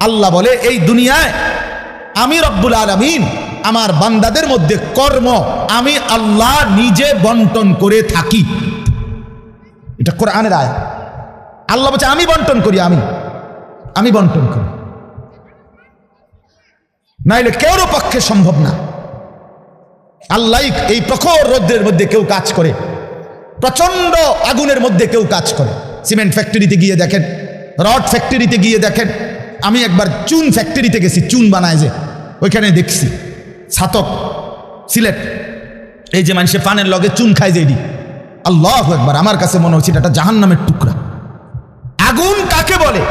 আল্লাহ বলে এই দুনিয়ায় আমি রব্বুল আলামিন আমার বান্দাদের মধ্যে কর্ম আমি আল্লাহ নিজে বন্টন করে থাকি। এটা কোরআনের আয়াত। আল্লাহ বলছে আমি বন্টন করি, আমি বন্টন করি, নাইলে কেউর পক্ষে সম্ভব না। আল্লাহ এই প্রখর রৌদ্রের মধ্যে কেউ কাজ করে, প্রচন্ড আগুনের মধ্যে কেউ কাজ করে। সিমেন্ট ফ্যাক্টরিতে গিয়ে দেখেন, রড ফ্যাক্টরিতে গিয়ে দেখেন। আমি একবার চুন ফ্যাক্টরিতে গেছি, চুন বানায় যে, ওইখানে দেখছি ছাতক সিলেট, এই যে মানুষে পানের লগে চুন খায় যে, এটি আল্লাহু আকবার, আমার কাছে মনে হচ্ছে এটা জাহান্নামের টুকরা। আগুন কাকে বলে?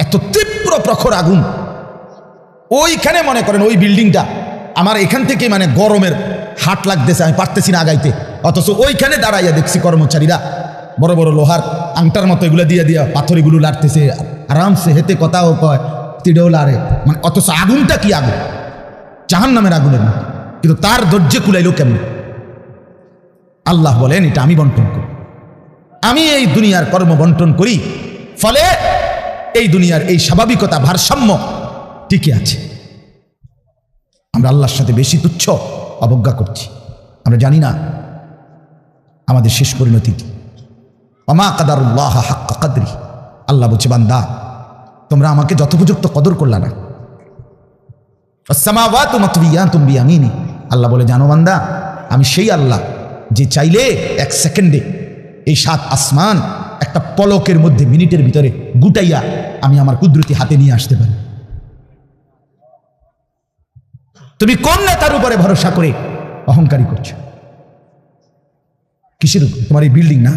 এত তীব্র প্রখর আগুন। ওইখানে মনে করেন ওই বিল্ডিংটা আমার এখান থেকে মানে গরমের হাট লাগতেছে, আমি পারতেছি না আগাইতে, অথচ ওইখানে দাঁড়াইয়া দেখছি কর্মচারীরা বড় বড় লোহার আংটার মতো এগুলো দিয়ে দিয়া পাথরগুলো লাড়তেছে, আরামসে হেতে কথাও কয়, তিড়েও লাড়ে, মানে অথচ আগুনটা কি আগুন, জাহান্নামের আগুনের মতো। কিন্তু তার ধৈর্য কুলাইল কেমন? আল্লাহ বলেন এটা আমি বন্টন করি, আমি এই দুনিয়ার কর্ম বন্টন করি, ফলে এই দুনিয়ার এই স্বাভাবিকতা ভারসাম্য টিকে আছে। আমরা আল্লাহর সাথে বেশি তুচ্ছ অবজ্ঞা করছি, আমরা জানি না আমাদের শেষ পরিণতি কি। ওমা কাদারুল্লাহ হাক্কা কাদরি, আল্লাহ বলছে বান্দা তোমরা আমাকে যথোপযুক্ত কদর করলা না। আসসামাওয়াতু মাতবিয়াতুম বিয়ামিনি, আল্লাহ বলে জানো বান্দা আমি সেই আল্লাহ যে চাইলে এক সেকেন্ডে এই 7 আসমান একটা পলকের মধ্যে মিনিটের ভিতরে গুটাইয়া আমি আমার কুদরতি হাতে নিয়ে আসতে পারি। তুমি কোন নেতার উপরে ভরসা করে অহংকারী করছো? কিসের উপর? তোমার এই বিল্ডিং না,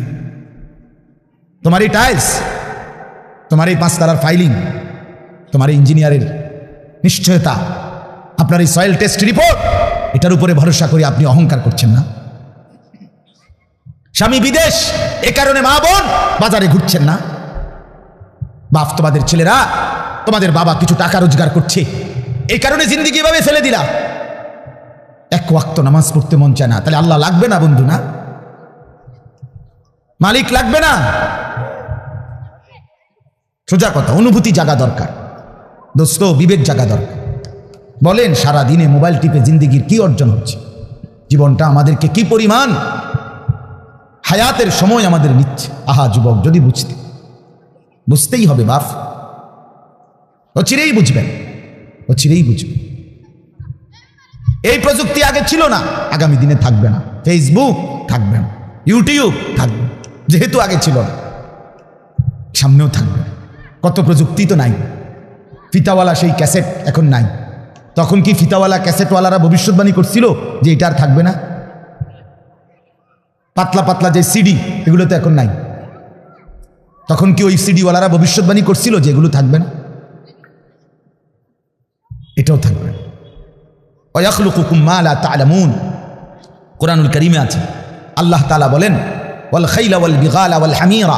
তোমার এই টাইলস, তোমার এই 5 তারার ফাইলিং, তোমার এই ইঞ্জিনিয়ারের নিশ্চয়তা, আপনার এই সয়েল টেস্ট রিপোর্ট, এটার উপরে ভরসা করে আপনি অহংকার করছেন না? স্বামী বিদেশ, এ কারণে মা বোন বাজারে ঘুরছেন না? বাপ তোমাদের ছেলেরা, তোমাদের বাবা কিছু টাকা রোজগার করছে, এই কারণে জিন্দিগি ভাবে ফেলে দিলা। এক ওয়াক্ত নামাজ পড়তে মন চায় না, তাহলে আল্লাহ লাগবে না বন্ধু? না, মালিক লাগবে না? সোজা কথা, অনুভূতি জাগা দরকার দোস্ত, বিবেক জাগা দরকার। বলেন সারা দিনে মোবাইল টিপে জিন্দিগির কি অর্জন হচ্ছে? জীবনটা আমাদেরকে কি পরিমাণ হায়াতের সময় আমাদের নিচ্ছে। আহা যুবক, যদি বুঝতেই হবে বাপ, অচিরেই বুঝবেন, অচিরেই বুঝবেন। এই প্রযুক্তি আগে ছিল না, আগামী দিনে থাকবে না। ফেসবুক থাকবে না, ইউটিউব থাকবে, যেহেতু আগে ছিল না সামনেও থাকবে। কত প্রযুক্তি তো নাই, ফিতাওয়ালা সেই ক্যাসেট এখন নাই। তখন কি ফিতাওয়ালা ক্যাসেটওয়ালারা ভবিষ্যৎবাণী করছিল যে এটা আর থাকবে না? পাতলা পাতলা যে সিডি, এগুলো তো এখন নাই। তখন কি ওই সিডিওয়ালারা ভবিষ্যৎবাণী করছিল যে এগুলো থাকবে না? এটাও থাকবে। ওয়াখলুকুকুম মা লা তা'লামুন, কোরআনুল কারীমে আছে আল্লাহ তাআলা বলেন ওয়াল খাইলা ওয়াল বিগালা ওয়াল হামিরা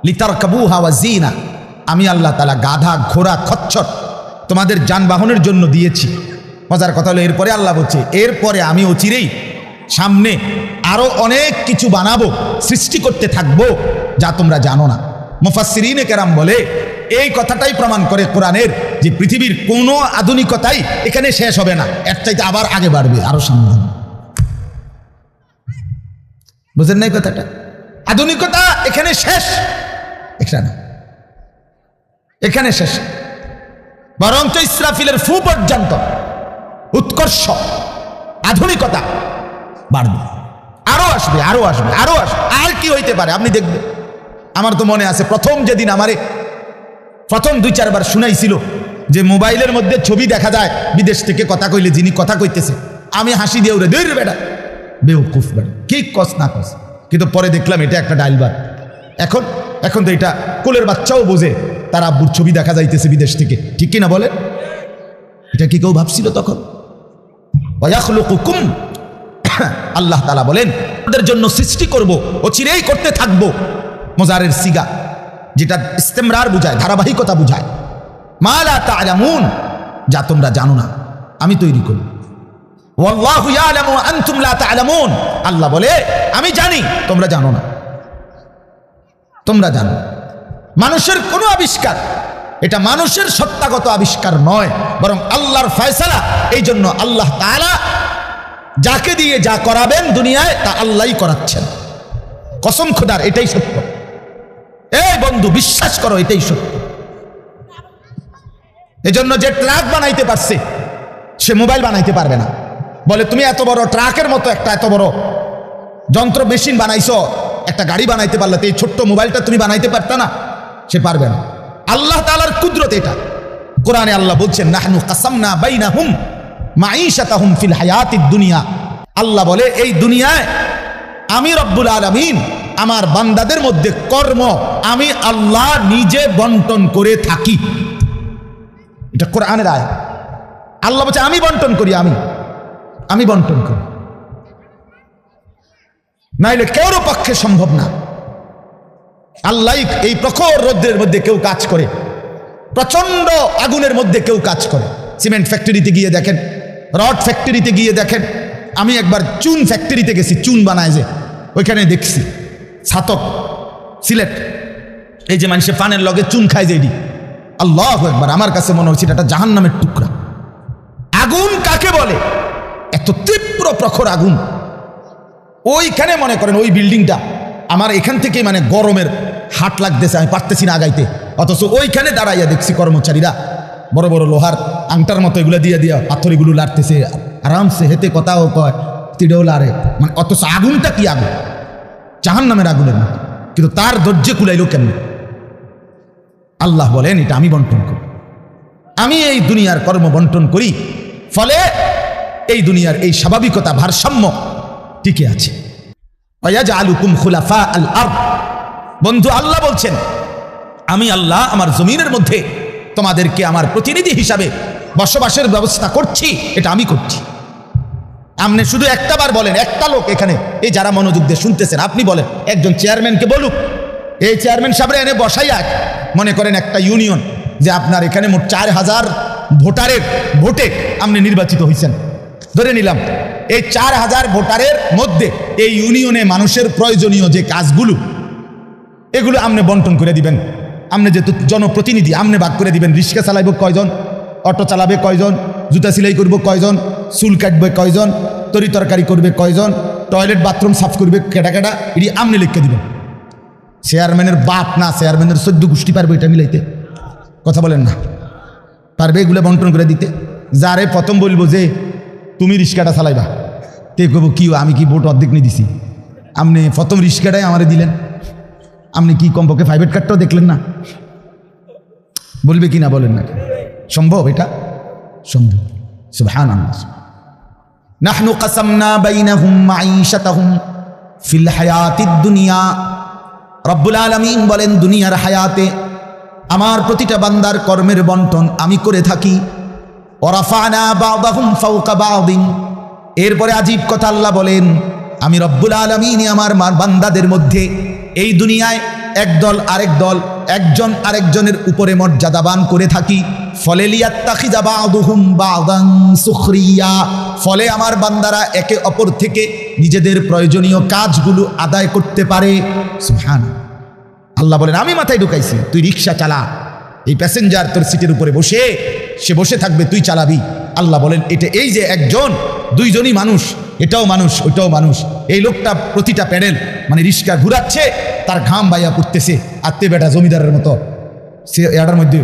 লিতারকাবুহা ওয়া যিনা, আমি আল্লাহ তাআলা গাধা, ঘোড়া, খচ্চর তোমাদের যানবাহনের জন্য দিয়েছি। মজার কথা হলো এরপরে আল্লাহ বলছে এরপরে আমি অচিরেই সামনে আরো অনেক কিছু বানাবো, সৃষ্টি করতে থাকবো যা তোমরা জানো না। মুফাসসিরিনে কেরাম বলে এই কথাটাই প্রমাণ করে কোরআনের যে পৃথিবীর কোনো আধুনিকতাই এখানে শেষ হবে না, এর চাইতে আবার আগে বাড়বে, আরো সামনে। বুঝেন নাই কথাটা? আধুনিকতা এখানে শেষ, এখানে শেষ, বরঞ্চ ইসরাফিলের ফু পর্যন্ত উৎকর্ষ আধুনিকতা বাড়বে, আরো আসবে, আরো আসবে, আরো আসবে। আর কি হইতে পারে আপনি দেখবেন। আমার তো মনে আছে প্রথম যেদিন আমারে প্রথম 2-4 বার শুনাইছিল যে মোবাইলের মধ্যে ছবি দেখা যায় বিদেশ থেকে কথা কইলে, যিনি কথা কইতেছে, আমি হাসি দিয়ে উড়ে দূর বেটা, বেউকুফ বেটা, কি কস না কস। কিন্তু পরে দেখলাম এটা একটা ডাইলবার। এখন তো এটা কোলের বাচ্চাও বোঝে তার আব্বুর ছবি দেখা যাইতেছে বিদেশ থেকে, ঠিক কিনা বলে? এটা কি কেউ ভাবছিল তখন? ওয়াখলুকুকুম, আল্লাহ তাআলা বলেন তাদের জন্য সৃষ্টি করব, অচিরেই করতে থাকবো। মুজারের সিগা, যেটা ইস্তেমরার বুঝায়, ধারাবাহিকতা বুঝায়। মা লা তা'লামুন, যা তোমরা জানো না আমি তৈরি করি। ওয়াল্লাহু ইয়ালামু ওয়া আনতুম লা তা'লামুন, আল্লাহ বলে আমি জানি তোমরা জানো না। তোমরা জানো মানুষের কোনো আবিষ্কার এটা মানুষের সত্তাগত আবিষ্কার নয়, বরং আল্লাহর ফয়সালা। এই জন্য আল্লাহ তাআলা যাকে দিয়ে যা করাবেন দুনিয়ায় তা আল্লাহই করাচ্ছেন। কসম খোদার, এটাই সত্য। এই বন্ধু, বিশ্বাস করো, এটাই সত্য। এজন্য যে ট্রাক বানাইতে পারছে সে মোবাইল বানাইতে পারবে না। বলে তুমি এত বড় ট্রাকের মতো একটা এত বড় যন্ত্র মেশিন বানাইছো, একটা গাড়ি বানাইতে পারলে তো এই ছোট্ট মোবাইলটা তুমি বানাইতে পারতা না? সে পারবে না। আল্লাহ তাআলার কুদরত এটা। কোরআনে আল্লাহ বলছেন, নাহনু কাসামনা বাইনাহুম মাঈশাতাহুম ফিল হায়াতিদ দুনিয়া। আল্লাহ বলে, এই দুনিয়ায় আমি রব্বুল আলামিন আমার বান্দাদের মধ্যে কর্ম আমি আল্লাহ নিজে বন্টন করে থাকি। এটা কোরআনের আয়াত। আল্লাহ বলছে আমি বন্টন করি, আমি বন্টন করি, নাইলে কেউর পক্ষে সম্ভব না। আল্লাহ এই প্রখর রোদ্রের মধ্যে কেউ কাজ করে, প্রচন্ড আগুনের মধ্যে কেউ কাজ করে। সিমেন্ট ফ্যাক্টরিতে গিয়ে দেখেন, রড ফ্যাক্টরিতে গিয়ে দেখেন। আমি একবার চুন ফ্যাক্টরিতে গেছি, চুন বানায় যে, ওইখানে দেখছি ছাতক সিলেট, এই যে মানুষের পানের লগে চুন খায় যে, এটি আল্লাহু আকবার, আমার কাছে মনে হচ্ছে এটা জাহান্নামের টুকরা। আগুন কাকে বলে? এত তীব্র প্রখর আগুন। ওইখানে মনে করেন ওই বিল্ডিংটা আমার এখান থেকে মানে গরমের হাট লাগতেছে, আমি পারতেছি না আগাইতে, অথচ ওইখানে দাঁড়াইয়া দেখছি কর্মচারীরা বড় বড় লোহার আংটার মতো এগুলো দিয়ে দিয়া পাথরগুলো লাড়তেছে, আরামসে হেতে কথাও কয়, তিড়েও লাড়ে, মানে অথচ আগুনটা কি আগুন, জাহান্নামের আগুনের মতো। কিন্তু তার ধৈর্য কুলাইল কেমন? আল্লাহ বলেন এটা আমি বন্টন করি, আমি এই দুনিয়ার কর্ম বন্টন করি, ফলে এই দুনিয়ার এই স্বাভাবিকতা ভারসাম্য টিকে আছে। ওয়াজআলুকুম খুলাফা আল আরদ। বন্ধু, আল্লাহ বলছেন আমি আল্লাহ আমার জমিনের মধ্যে তোমাদেরকে আমার প্রতিনিধি হিসাবে বসবাসের ব্যবস্থা করছি, এটা আমি করছি। আপনি শুধু একটা বার বলেন, একটা লোক এখানে এই যারা মনোযোগ দিয়ে শুনতেছেন, আপনি বলেন একজন চেয়ারম্যানকে বলুক, এই চেয়ারম্যান সাহেব এনে বসাইয়া, মনে করেন একটা ইউনিয়ন যে আপনার এখানে মোট 4000 ভোটারের ভোটে আপনি নির্বাচিত হয়েছেন, ধরে নিলাম এই 4000 ভোটারের মধ্যে এই ইউনিয়নে মানুষের প্রয়োজনীয় যে কাজগুলো এগুলো আপনি বন্টন করে দিবেন। আপনি যেহেতু জনপ্রতিনিধি, আপনি ভাগ করে দিবেন, রিক্সা চালাইব কয়জন, অটো চালাবে কয়জন, জুতা সেলাই করব কয়জন, চুল কাটবে কয়জন, তরি তরকারি করবে কয়জন, টয়লেট বাথরুম সাফ করবে কেটা কেটা, এটি আপনি লিখে দিবেন। চেয়ারম্যানের বাপ না, চেয়ারম্যানের 14 গোষ্ঠী পারবে এটা মিলাইতে? কথা বলেন না, পারবে এগুলো বন্টন করে দিতে? যারে প্রথম বলবো যে তুমি রিক্সাটা চালাইবা, তে কব কি আমি কি ভোট অর্ধেক নিয়ে দিছি, আপনি প্রথম রিক্সাটাই আমারে দিলেন, আপনি কি কমপক্ষে প্রাইভেট কার্ডটাও দেখলেন না? বলবে কি না বলেন না? সম্ভব? এটা সম্ভব। সুবহানাল্লাহ। নাহনু কাসামনা বাইনাহুম মাঈশাতাহুম ফিল হায়াতিদ দুনিয়া। রব্বুল আলামিন বলেন দুনিয়ার হায়াতে আমার প্রতিটা বান্দার কর্মের বন্টন আমি করে থাকি। ওয়ারাফানা বা'দাহুম ফাওকা বা'দিন। এরপরে আজীব কথা আল্লাহ বলেন আমি রব্বুল আলামিন আমার বান্দাদের মধ্যে এই দুনিয়ায় একদল আরেক দল, একজন আরেকজনের উপরে মর্যাদাবান করে থাকি। ফলে লিয়াত্তাখিযা বা'দুহুম বা'দান সুখরিয়া, ফলে আমার বান্দারা একে অপর থেকে নিজেদের প্রয়োজনীয় কাজগুলো আদায় করতে পারে। সুবহানাল্লাহ। আল্লাহ বলেন আমি মাথায় ঢুকাইছি, তুই রিক্সা চালা, এই প্যাসেঞ্জার তোর সিটের উপরে বসে, সে বসে থাকবে, তুই চালাবি। আল্লাহ বলেন এটা এই যে একজন দুইজনই মানুষ, এটাও মানুষ ওইটাও মানুষ। এই লোকটা প্রতিটা প্যাডেল মানে রিক্সা ঘুরাচ্ছে, তার ঘাম বাইয়া পড়তেছে, আত্মে বেটা জমিদারের মতো সে এটার মধ্যে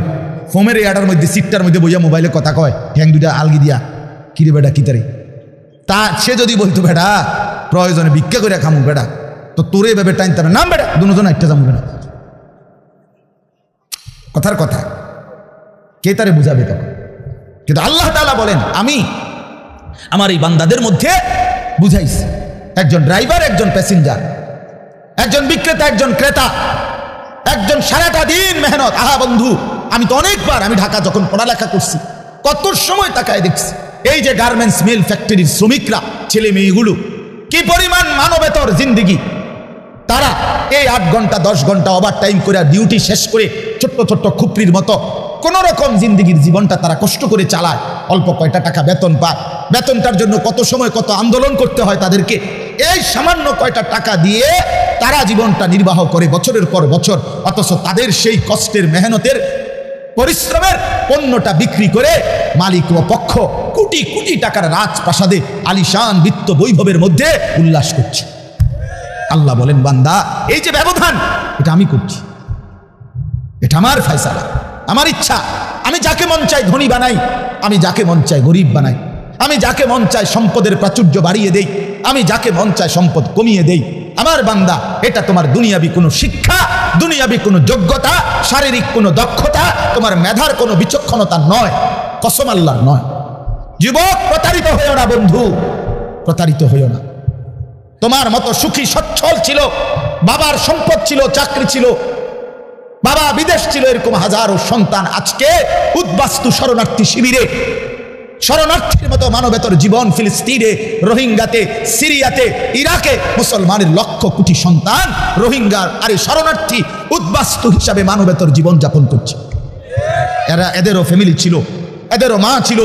ফোমের এটার মধ্যে সিটটার মধ্যে বইয়া মোবাইলে কথা কয়, ঠ্যাং দুইটা আলগি দিয়া, কিরে বেটা কি তারে, তা সে যদি বলতো বেটা প্রয়োজনে ভিক্ষা করে খামু বেটা, তো তোরে ভেবে টাইম তার নাম বেটা দুজন একটা যাবো বেটা। কথার কথা, কে তারে বুঝাবে তখন? কিন্তু আল্লাহ তাআলা বলেন আমি আমার এই বান্দাদের মধ্যে বুঝাইছি, একজন ড্রাইভার, একজন প্যাসেঞ্জার, একজন বিক্রেতা, একজন ক্রেতা, একজন সারাটা দিন মেহনত। আহা বন্ধু, আমি তো অনেকবার, আমি ঢাকা যখন পড়ালেখা করছি কত সময় তাকায় দেখছি এই যে গার্মেন্টস মিল ফ্যাক্টরির শ্রমিকরা, ছেলে মেয়েগুলো কি পরিমাণ মানবেতর জিন্দিগি, তারা এই 8 ঘন্টা 10 ঘন্টা ওভার টাইম করে ডিউটি শেষ করে ছোট্ট ছোট্ট খুপড়ির মতো কোন রকম জিন্দিগির জীবনটা তারা কষ্ট করে চালায়, অল্প কয়টা টাকা বেতন পায়, বেতনটার জন্য কত সময় কত আন্দোলন করতে হয় তাদেরকে, এই সামান্য কয়টা টাকা দিয়ে তারা জীবনটা নির্বাহ করে বছরের পর বছর। অথচ তাদের সেই কষ্টের মেহনতের পরিশ্রমের পণ্যটা বিক্রি করে মালিক ও পক্ষ কোটি কোটি টাকার রাজপ্রাসাদে আলিশান বিত্ত বৈভবের মধ্যে উল্লাস করছে। আল্লাহ বলেন, বান্দা এই যে ব্যবধান, এটা আমি করছি, এটা আমার ফয়সালা, আমার ইচ্ছা। আমি যাকে মন চাই ধনী বানাই, আমি যাকে মন চাই গরিব বানাই, আমি যাকে মন চাই সম্পদের প্রাচুর্য বাড়িয়ে দেই, আমি যাকে মন চাই সম্পদ কমিয়ে দেই। আমার বান্দা, এটা তোমার দুনিয়াবি কোনো শিক্ষা, দুনিয়াবি কোনো যোগ্যতা, শারীরিক কোনো দক্ষতা, তোমার মেধার কোনো বিচক্ষণতা নয়, কসম আল্লাহর নয়। যুবক, প্রতারিত হইও না বন্ধু, প্রতারিত হইও না। তোমার মতো সুখী সচ্ছল ছিল, বাবার সম্পদ ছিল, চাকরি ছিল, বাবা বিদেশ ছিল, এরকম হাজারো সন্তান আজকে উদ্বাস্তু শরণার্থী শিবিরে, শরণার্থীর মতো মানবেতর জীবন ফিলিস্তিনে, রোহিঙ্গাতে, সিরিয়াতে, ইরাকে মুসলমানের লক্ষ কোটি সন্তান রোহিঙ্গার আর শরণার্থী উদ্বাস্তু হিসাবে মানবেতর জীবন যাপন করছে। এদেরও ফ্যামিলি ছিল, এদেরও মা ছিল,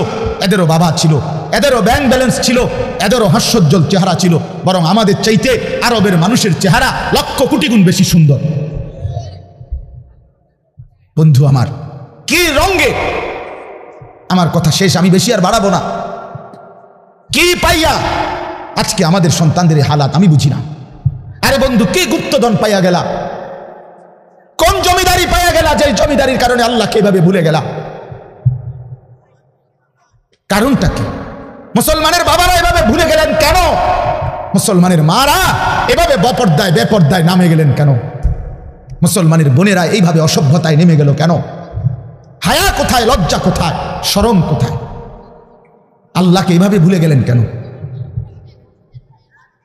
এদেরও বাবা ছিল, এদেরও ব্যাংক ব্যালেন্স ছিল, এদেরও হাস্যোজ্জ্বল চেহারা ছিল। বরং আমাদের চাইতে আরবের মানুষের চেহারা লক্ষ কোটি গুণ বেশি সুন্দর। বন্ধু আমার, কি রঙে, আমার কথা শেষ, আমি বেশি আর বাড়াবো না। কি পাইয়া আজকে আমাদের সন্তানদের হালাত আমি বুঝি না। আরে বন্ধু, কি গুপ্তধন পাইয়া গেলা, কোন জমিদারি পাইয়া গেলা, যে জমিদারির কারণে আল্লাহকে এভাবে ভুলে গেলা? কারণটা কি? মুসলমানের বাবারা এভাবে ভুলে গেলেন কেন? মুসলমানের মারা এভাবে বেপর্দায় নামে গেলেন কেন? মুসলমানের বোনেরা এইভাবে অসভ্যতায় নেমে গেল কেন? হায়া কোথায়, লজ্জা কোথায়, শরম কোথায়? আল্লাহকে এইভাবে ভুলে গেলেন কেন?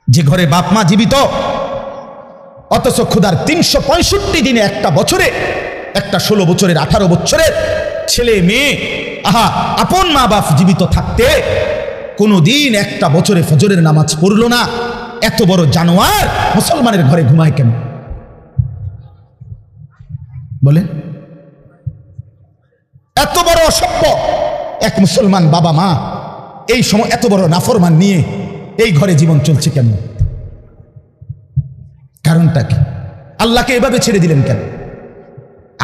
যে ঘরে বাপ মা জীবিত, অথচ ক্ষুধার 365 দিনে, একটা বছরে, একটা 16 বছরের, 18 বছরের ছেলে মেয়ে, আপন মা বাপ জীবিত থাকতে কোনোদিন একটা বছরে ফজরের নামাজ পড়লো না। এত বড় জানোয়ার মুসলমানের ঘরে ঘুমায় কেন বলেন? এত বড় অসভ্য এক মুসলমান বাবা মা এই সময় এত বড় নাফরমান নিয়ে এই ঘরে জীবন চলছে কেন? কারণটা কি? আল্লাহকে এভাবে ছেড়ে দিলেন কেন?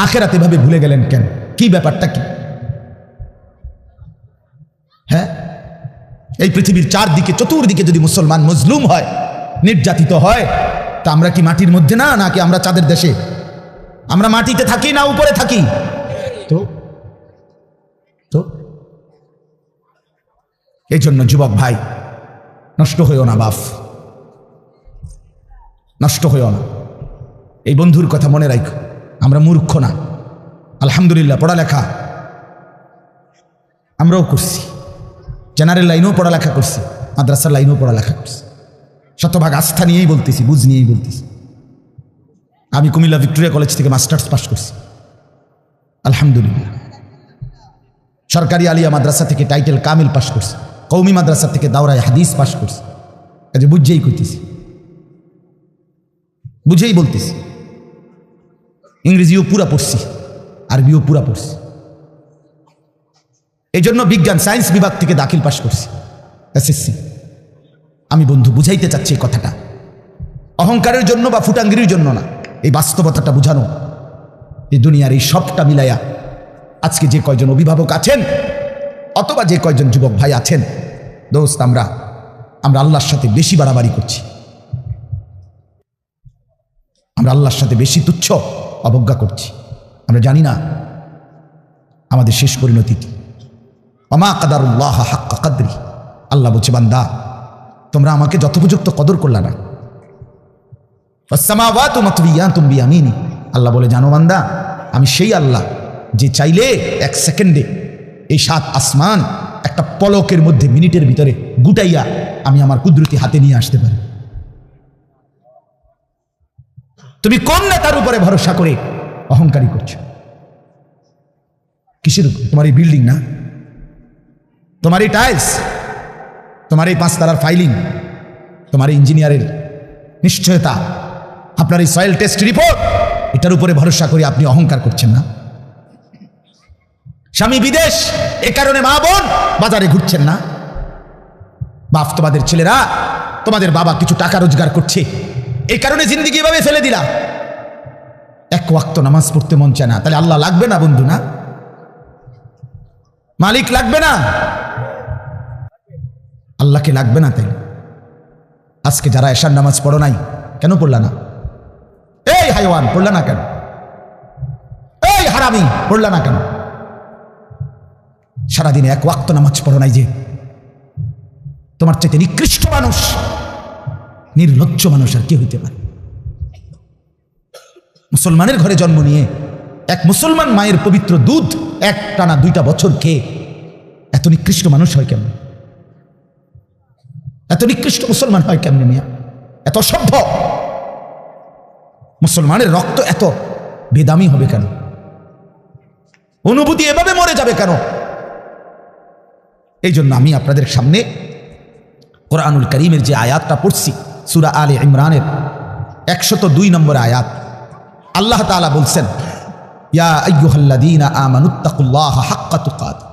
আখিরাত এভাবে ভুলে গেলেন কেন? কি ব্যাপারটা কি? হ্যাঁ, এই পৃথিবীর চারদিকে, চতুর্দিকে যদি মুসলমান মজলুম হয়, নির্যাতিত হয়, তা আমরা কি মাটির মধ্যে না, নাকি আমরা চাঁদের দেশে? আমরা মাটিতে থাকি না উপরে থাকি? তো এই জন্য যুবক ভাই, নষ্ট হইও না বাপ, নষ্ট হইও না। এই বন্ধুর কথা মনে রাখো, আমরা মূর্খ না। আলহামদুলিল্লাহ, পড়ালেখা আমরাও করছি, জেনারেল লাইনেও পড়ালেখা করছি, মাদ্রাসার লাইনেও পড়ালেখা করছি। শতভাগ আস্থা নিয়েই বলতেছি, বুঝ নিয়েই বলতেছি। আমি কুমিল্লা ভিক্টোরিয়া কলেজ থেকে মাস্টার্স পাস করছি, আলহামদুলিল্লাহ। সরকারি আলিয়া মাদ্রাসা থেকে টাইটেল কামিল পাস করছি, কৌমি মাদ্রাসা থেকে দাওরায় হাদিস পাস করছি। কাজে বুঝেই কইতেছি, বুঝেই বলতেছি। ইংরেজিও পুরা পড়ছি, আরবিও পুরা পড়ছি। এই জন্য বিজ্ঞান সায়েন্স বিভাগ থেকে দাখিল পাস করছি, এসএসসি। আমি বন্ধু বুঝাইতে চাচ্ছি এই কথাটা, অহংকারের জন্য বা ফুটাঙ্গিরির জন্য না, এই বাস্তবতাটা বুঝানো। এই দুনিয়ার এই সবটা মিলাইয়া আজকে যে কয়জন অভিভাবক আছেন, অথবা যে কয়জন যুবক ভাই আছেন, দোস্ত, আমরা আল্লাহর সাথে বেশি বাড়াবাড়ি করছি, আমরা আল্লাহর সাথে বেশি তুচ্ছ অবজ্ঞা করছি। আমরা জানি না আমাদের শেষ পরিণতি কি। ওমা কাদারুল্লাহ হাক্কা কাদরি, আল্লাহ বলছে, বান্দা তোমরা আমাকে যথোপযুক্ত কদর করলা না। ওয়াসসামাওয়াতু মাতবিয়াতুম বিয়ামিনি, আল্লাহ বলে, জানো বান্দা, আমি সেই আল্লাহ যে চাইলে 1 সেকেন্ডে এই 7 আসমান একটা পলকের মধ্যে, মিনিটের ভিতরে গুটাইয়া আমি আমার কুদরতি হাতে নিয়ে আসতে পারি। তুমি কোন নেতার উপরে ভরসা করে অহংকারী করছো? কিসের উপরে? তোমার এই বিল্ডিং না, তোমার এই টাইলস, তোমার এই 5 তারার ফাইলিং, তোমার এই ইঞ্জিনিয়ারের নিশ্চয়তা, আপনার এই সয়েল টেস্ট রিপোর্ট, এটার উপরে ভরসা করে আপনি অহংকার করছেন না? স্বামী বিদেশ, এ কারণে মা বোন বাজারে ঘুরছেন না? বাপ, তোমাদের ছেলেরা, তোমাদের বাবা কিছু টাকা রোজগার করছে, এই কারণে জিন্দিগি এভাবে ফেলে দিলা। 1 ওয়াক্ত নামাজ পড়তে মন চায় না, তাহলে আল্লাহ লাগবে না বন্ধু? না, মালিক লাগবে না? আল্লাহকে লাগবে না? তাই আজকে যারা এশার নামাজ পড়ো নাই, কেন পড়লা না? এই হাইওয়ান, পড়লা না কেন? এই হারামি, পড়লা না কেন? সারাদিনে এক ওয়াক্ত নামাজ পড়ো নাই যে? তোমার চাইতে নিকৃষ্ট মানুষ, নির্লজ্জ মানুষ আর কি হইতে পারে? মুসলমানের ঘরে জন্ম নিয়ে এক মুসলমান মায়ের পবিত্র দুধ এক টানা 2টা বছর খেয়ে এত নিকৃষ্ট মানুষ হয় কেমন? এত নিকৃষ্ট মুসলমান হয় কেমনে মিয়া? এত অসভ্য মুসলমানের রক্ত এত বেদামি হবে কেন? অনুভূতি এভাবে মরে যাবে কেন? এই জন্য আমি আপনাদের সামনে কোরআনুল কারীমের যে আয়াতটা পড়ছি, সূরা আলে ইমরানের 102 নম্বর আয়াত, আল্লাহ তাআলা বলছেন, ইয়া আইয়ুহাল্লাযীনা আমানুত্তাকুল্লাহা হাক্কা তুকাতিহি,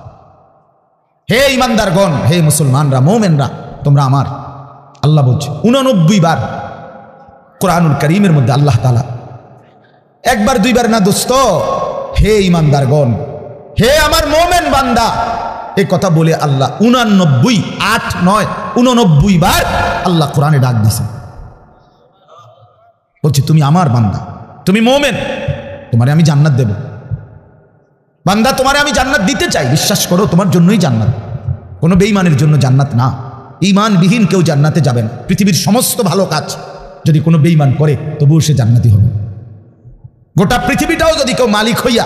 হে ঈমানদারগণ, হে মুসলমানরা, মুমিনরা, তোমরা আমার। আল্লাহ বলছে 89 বার কোরআনুল কারীমের মধ্যে আল্লাহ তাআলা, একবার দুইবার না দোস্ত, হে ঈমানদারগণ, হে আমার মুমিন বান্দা, এই কথা বলে আল্লাহ 89, 8, 9, 89 বার আল্লাহ কোরআনে ডাক দিয়েছে। বলছে তুমি আমার বান্দা, তুমি মুমিন, তোমারে আমি জান্নাত দেব। বান্দা, তোমারে আমি জান্নাত দিতে চাই, বিশ্বাস করো, তোমার জন্যই জান্নাত, কোনো বেঈমানের জন্য জান্নাত না। ঈমানবিহীন কেউ জান্নাতে যাবেন। পৃথিবীর সমস্ত ভালো কাজ যদি কোনো বেঈমান করে তবুও সে জান্নাতি হবে। গোটা পৃথিবীটাও যদি কেউ মালিক হইয়া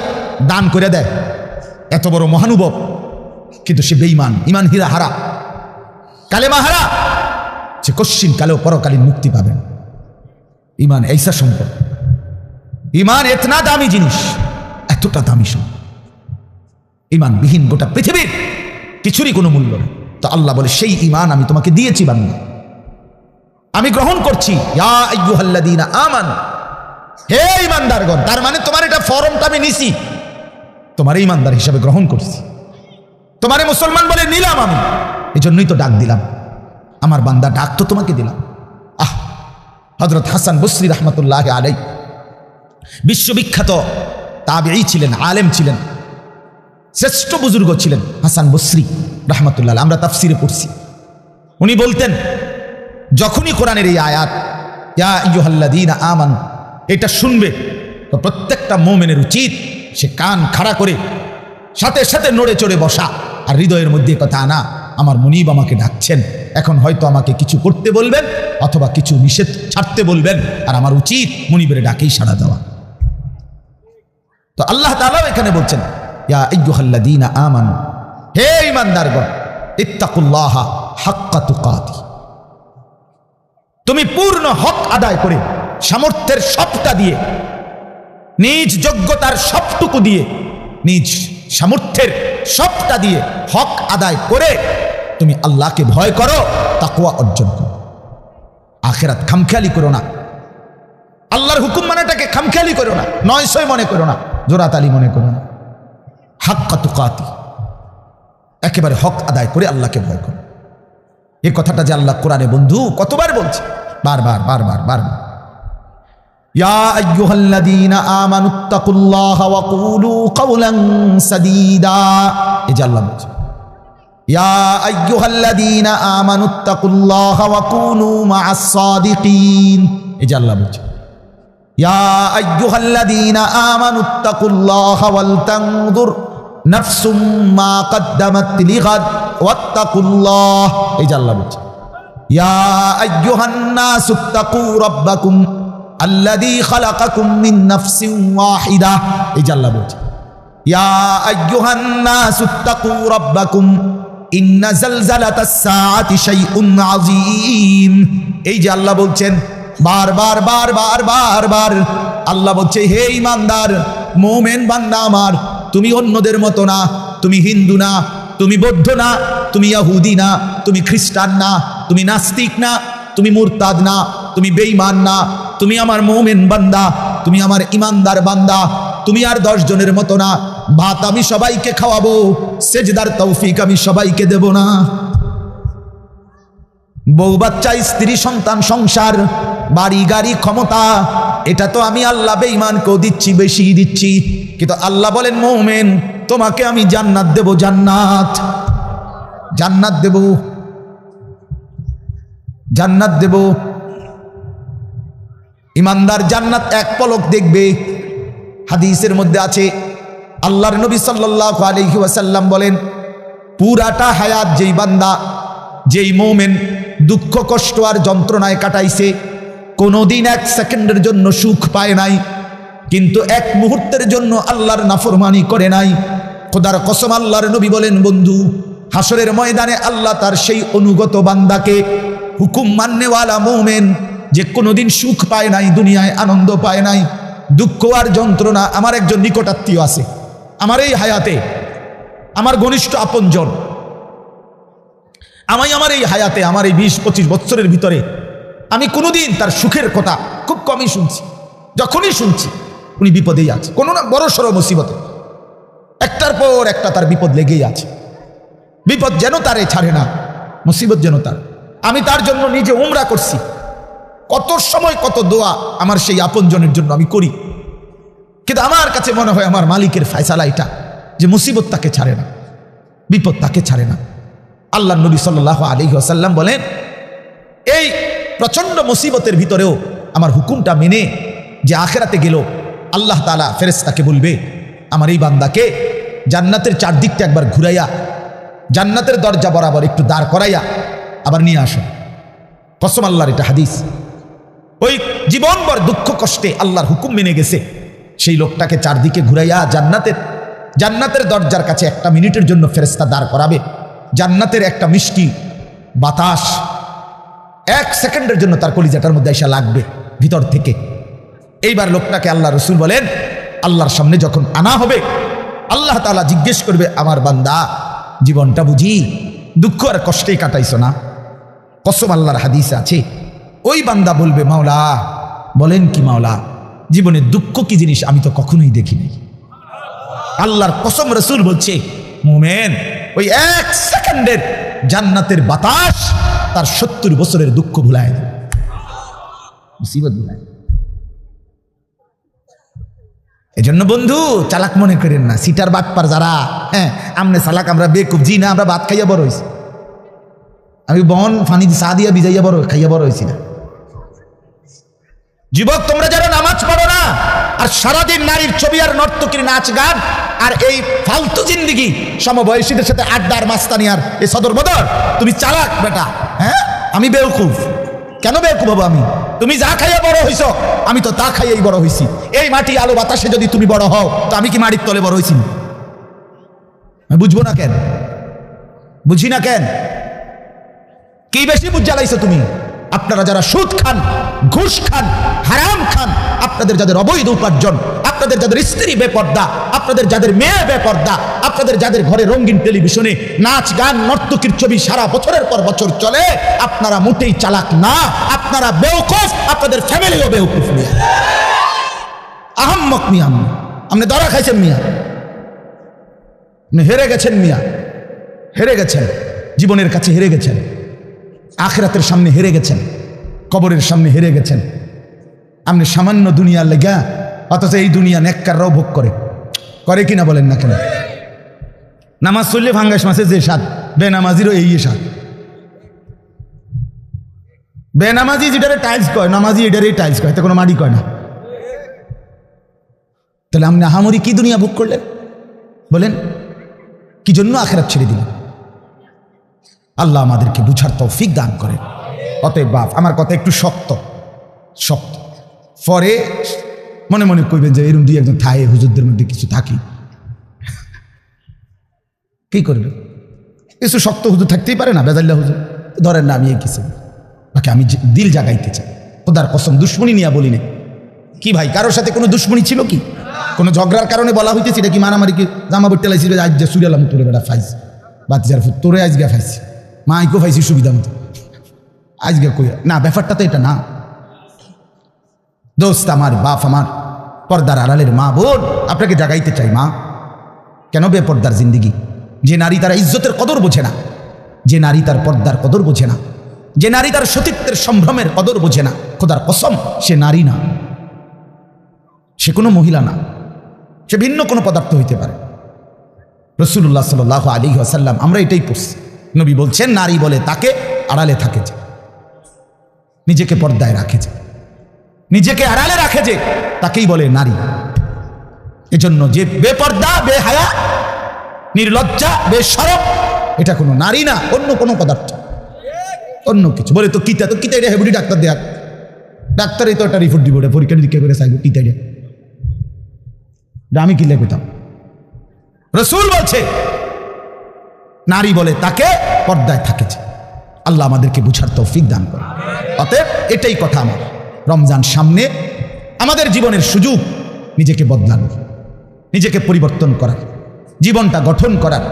দান করে দেয়, এত বড় মহানুভব, কিন্তু সে বেঈমান, ঈমান হীরা হারা, কালেমা হারা, সে কশ্চিন কালেও পরকালীন মুক্তি পাবেন। ঈমান এইসা সম্পদ, ঈমান এতনা দামি জিনিস, এতটা দামি সম্পদ। ঈমানবিহীন গোটা পৃথিবীর কিছুরই কোনো মূল্য নেই। তো আল্লাহ বলে সেই ঈমান আমি তোমাকে দিয়েছি বান্দা, আমি গ্রহণ করছি। ইয়া আইয়ুহাল্লাযীনা আমানু, হে ঈমানদারগণ, তার মানে তোমার এটা ফরমটা আমি নিছি, তোমার ঈমানদার হিসাবে গ্রহণ করছি, তোমারে মুসলমান বলে নিলাম আমি, এই জন্যই তো ডাক দিলাম, আমার বান্দা, ডাক তো তোমাকে দিলাম। হযরত হাসান বসরি রাহমাতুল্লাহি আলাইহি বিশ্ববিখ্যাত তাবেঈ ছিলেন, আলেম ছিলেন, শ্রেষ্ঠ বুজুর্গ ছিলেন হাসান বসরি রাহমাতুল্লাহ। আমরা তাফসিরে পড়ছি, উনি বলতেন, যখনই কোরআনের এই আয়াত ইয়া আইয়ুহাল্লাযীনা আমানু এটা শুনবে, তো প্রত্যেকটা মুমিনের উচিত সে কান খাড়া করে সাথে সাথে নড়ে চড়ে বসা, আর হৃদয়ের মধ্যে কথা আনা, আমার মুনিব আমাকে ডাকছেন, এখন হয়তো আমাকে কিছু করতে বলবেন অথবা কিছু নিষেধ ছাড়তে বলবেন, আর আমার উচিত মুনিবের ডাকেই সাড়া দেওয়া। তো আল্লাহ তাআলা এখানে বলছেন, ইয়া আইয়ুহাল্লাযীনা আমানু, হে ঈমানদারগণ, ইত্তাকুল্লাহা হাক্কা তুকাতিহি, তুমি পূর্ণ হক আদায় করে, সামর্থ্যের সবটা দিয়ে, নিজ যোগ্যতার সবটুকু দিয়ে, নিজ সামর্থ্যের সবটা দিয়ে হক আদায় করে তুমি আল্লাহকে ভয় করো, তাকওয়া অর্জন করো। আখিরাত খামখেয়ালি করো না, আল্লাহর হুকুম মানাটাকে খামখেয়ালি করো না, নয়সয় মনে করো না, জোরাতালি মনে করো না। হাক্কা তুকাতিহি, একেবারে হক আদায় করে আল্লাহকে ভয় করো। এই কথাটা যে আল্লাহ কোরআনে বন্ধু কতবার বলছে, বারবার বারবার বারবার। ইয়া আইয়ুহাল্লাযীনা আমানুত্তাকুল্লাহা ওয়া কুলু কাওলান সাদীদা, এই যে আল্লাহ বলছে, ইয়া আইয়ুহাল্লাযীনা আমানুত্তাকুল্লাহা ওয়া কুনু মা'আস সাদিকিন, এই যে আল্লাহ বলছে, ইয়া আইয়ুহাল্লাযীনা আমানুত্তাকুল্লাহা ওয়াল তানজুর নাফসুম মা কদ্দামাত লিগাদ ওয়াত্তাকুল্লাহ, এই যে আল্লাহ বলছে, ইয়া আইয়ুহান নাসুত্তাকু রাব্বাকুম আল্লাযী খালাকাকুম মিন নাফসিন ওয়াহিদা, এই যে আল্লাহ বলছে, ইয়া আইয়ুহান নাসুত্তাকু রাব্বাকুম ইন্না জালজালাতাস সাআতি শাইউন আযীম, এই যে আল্লাহ বলছেন বারবার বারবার বারবার। আল্লাহ বলছে, হে ঈমানদার মুমিন বান্দা আমার, তুমি অন্যদের মতো না, তুমি হিন্দু না, তুমি বৌদ্ধ না, তুমি ইহুদি না, তুমি খ্রিস্টান না, তুমি নাস্তিক না, তুমি মুরতাদ না, তুমি বেঈমান না, তুমি আমার মুমিন বান্দা, তুমি আমার ঈমানদার বান্দা, তুমি আর 10 জনের মতো না। ভাত আমি সবাইকে খাওয়াবো, সেজদার তৌফিক আমি সবাইকে দেব না। বউ বাচ্চা, স্ত্রী সন্তান, সংসার, বাড়ি গাড়ি, ক্ষমতা, এটা তো আমি আল্লাহ বেঈমানকেও দিচ্ছি, বেশি দিচ্ছি। কিন্তু আল্লাহ বলেন মুমিন তোমাকে আমি জান্নাত দেব, জান্নাত, জান্নাত দেব, জান্নাত দেব। ইমানদার জান্নাত এক পলক দেখবে। হাদিসের মধ্যে আছে, আল্লাহর নবী সাল্লাল্লাহু আলাইহি ওয়াসাল্লাম বলেন, পুরাটা হায়াত যেই বান্দা, যেই মুমিন দুঃখ কষ্ট আর যন্ত্রণায় কাটাইছে, কোনোদিন এক সেকেন্ডের জন্য সুখ পায় নাই, কিন্তু এক মুহূর্তের জন্য আল্লাহর নাফরমানি করে নাই, খোদার কসম আল্লাহর নবী বলেন, বন্ধু হাসরের ময়দানে আল্লাহ তার সেই অনুগত বান্দাকে, হুকুম মাননেওয়ালা মুমিন যে কোনোদিন সুখ পায় নাই, দুনিয়ায় আনন্দ পায় নাই, দুঃখ আর যন্ত্রণা। আমার একজন নিকটাত্মীয় আছে আমার এই হায়াতে, আমার ঘনিষ্ঠ আপনজন, আমার এই হায়াতে, আমার এই 20-25 বছরের ভিতরে আমি কোনোদিন তার সুখের কথা খুব কমই শুনছি। যখনই শুনছি উনি বিপদেই আছে, কোনো না বড় সড়ো মুসিবতে, একটার পর একটা তার বিপদ লেগেই আছে। বিপদ যেন তারে ছাড়ে না, মুসিবত যেন তার। আমি তার জন্য নিজে উমরা করছি, কত সময় কত দোয়া আমার সেই আপনজনের জন্য আমি করি, কিন্তু আমার কাছে মনে হয় আমার মালিকের ফয়সালা এটা, যে মুসিবত তাকে ছাড়ে না, বিপদ তাকে ছাড়ে না। আল্লাহর নবী সাল্লাল্লাহু আলাইহি ওয়াসাল্লাম বলেন, এই প্রচন্ড মুসিবতের ভিতরেও আমার হুকুমটা মেনে যে আখিরাতে গেল, আল্লাহ তাআলা ফেরেশতাকে বলবে, আমার এই বান্দাকে জান্নাতের চারদিকটা একবার ঘুরাইয়া, জান্নাতের দরজা বরাবর একটু দাঁড় করাইয়া আবার নিয়ে আসো। কসম আল্লাহর, এটা হাদিস। ওই জীবনভর দুঃখ কষ্টে আল্লাহর হুকুম মেনে গেছে, সেই লোকটাকে চারদিকে ঘুরাইয়া জান্নাতের দরজার কাছে একটা মিনিটের জন্য ফেরেশতা দাঁড় করাবে। জান্নাতের একটা মিষ্টি বাতাস 1 সেকেন্ডের জন্য তার কলিজাটার মধ্যে এসে লাগবে ভিতর থেকে। এইবার লোকটাকে আল্লাহ রসুল বলেন, আল্লাহর সামনে যখন আনা হবে, আল্লাহ তাআলা জিজ্ঞেস করবে, আমার বান্দা জীবনটা বুঝি দুঃখ আর কষ্টেই কাটাইছো না? কসম আল্লাহর হাদিসে আছে, ওই বান্দা বলবে, মাওলা বলেন কি মাওলা, জীবনে দুঃখ কি জিনিস আমি তো কখনোই দেখিনি। আল্লাহর কসম, রসুল বলছে, মুমিন ওই 1 সেকেন্ডের জান্নাতের বাতাস তার 70 বছরের দুঃখ ভুলায় দেয়, মুসিবত ভুলায়। এজন্য বন্ধু চালাক মনে করেন না, সিটার বাটপার যারা, হ্যাঁ আমনে চালাক, আমরা বেকুব, জি না, আমরা ভাত খাইয়া বড় হয়েছি। আমি বন ফানি চা দিয়া ভিজাইয়া বড় খাইয়া বড় হয়েছি না। যুবক তোমরা যারা নামাজ পড়ো না, আর সারাদিন নারীর ছবি আর নর্তকীর নাচ গান আর এই ফালতু জিন্দিগি, সমবয়সীদের সাথে আড্ডার মাস্তানি আর এই সদর বদর, তুমি চালাক বেটা। হ্যাঁ আমি বেওকুফ। কেন বেওকুফ হবো আমি? তুমি যা খাইয়া বড় হইছ, আমি তো তা খাইয়াই বড় হইছি। এই মাটি আলো বাতাসে যদি তুমি বড় হও, তো আমি কি মাটির তলে বড় হইছি? আমি বুঝবো না কেন? বুঝি না কেন? কি বেশি বুঝ জ্বালাইছো তুমি? আপনারা যারা সুদ খান, ঘুষ খান, হারাম খান, আপনাদের যাদের অবৈধ উপার্জন, আপনাদের যাদের স্ত্রী বেপর্দা, আপনাদের যাদের মেয়ে বেপর্দা, আপনাদের যাদের ঘরে রঙিন টেলিভিশনে নাচ গান নর্তকীর ছবি সারা বছরের পর বছর চলে, আপনারা মোটেই চালাক না, আপনারা বেওকুফ, আপনাদের ফ্যামিলিও বেওকুফ। মিয়া আহম্মক, মিয়া আপনি ধরা খাইছেন, মিয়া আপনি হেরে গেছেন, মিয়া হেরে গেছেন, জীবনের কাছে হেরে গেছেন, আখিরাতের সামনে হেরে গেছেন, কবরের সামনে হেরে গেছেন। আপনি সামান্য দুনিয়া লেগা, অথচ এই দুনিয়া নেককাররাও ভোগ করে কিনা বলেন না কেন? নামাজ চললে ভাঙ্গাস মাছের যে স্বাদ, বেনামাজিরও এই স্বাদ। বেনামাজি যেটারে টাইলস কয়, নামাজি এটারে টাইলস কয়, তো কোনো মাটি কয় না। তাহলে আপনি আহামরি কি দুনিয়া ভোগ করলেন বলেন? কি জন্য আখিরাত ছেড়ে দিলেন? আল্লাহ আমাদেরকে বুঝার তৌফিক দান করেন। অতএব বাপ, আমার কথা একটু শক্ত, পরে মনে মনে কইবেন যে এরকম দুই একজন থাই হুজুরদের মধ্যে কিছু থাকি, কি করবে? কিছু শক্ত হুজুর থাকতেই পারে না, বেজাল্লা হুজুর ধরেন না, আমি এই কিছু বাকি আমি দিল জাগাইতে চাই। খোদার কসম, দুশ্মনী নিয়ে বলি না। কি ভাই, কারোর সাথে কোনো দুশ্মনী ছিল কি? কোনো ঝগড়ার কারণে বলা হইতেছি এটা কি? মারামারি কি? জামা বইতে লাইছিল, আজ যে সুরিয়ালাম তোরে বেড়া ফাইস বাতিজার ফুট, তোরে আজকে ফাইছি, মাইকো ফাইছি সুবিধা মতো, আজকে কই না, ব্যাপারটা তো এটা না। দোস্ত আমার, বাপ আমার, পর্দার আড়ালের মা বোন, আপনাকে জাগাইতে চাই। মা, কেন বেপর্দার জিন্দিগি? যে নারী তার ইজ্জতের কদর বোঝে না, যে নারী তার পর্দার কদর বোঝে না, যে নারী তার সতীত্বের সম্ভ্রমের কদর বোঝে না, খোদার কসম সে নারী না, সে কোনো মহিলা না, সে ভিন্ন কোনো পদার্থ হইতে পারে। রাসূলুল্লাহ সাল্লাল্লাহু আলাইহি ওয়াসাল্লাম আমরা এটাই পড়ছি। নবী বলছেন নারী বলে তাকে আড়ালে থাকে যে, নিজেকে পর্দায় রাখে যে, নিজেকে আড়ালে রাখে যে, তাকেই বলে নারী। এজন্য যে বেপর্দা, বেহায়া, নির্লজ্জা, বেশরম, এটা কোনো নারী না, অন্য কোনো পদার্থ, অন্য কিছু। বলে তো কিতা, তো কিতা হেবুডি ডাক্তার দেয়া, ডাক্তারই তো একটা রিপোর্ট দিব, পরীক্ষা নিরীক্ষা করে চাইব কিতা, আমি কি লেখতাম। রাসূল বলছে নারী বলে তাকে পর্দায় থাকে যে। আল্লাহ আমাদেরকে বুঝার তৌফিক দান করে। অতএব এটাই কথা আমার, রমজান সামনে, আমাদের জীবনের সুযোগ নিজেকে বদলানোর, নিজেকে পরিবর্তন করার, জীবনটা গঠন করার।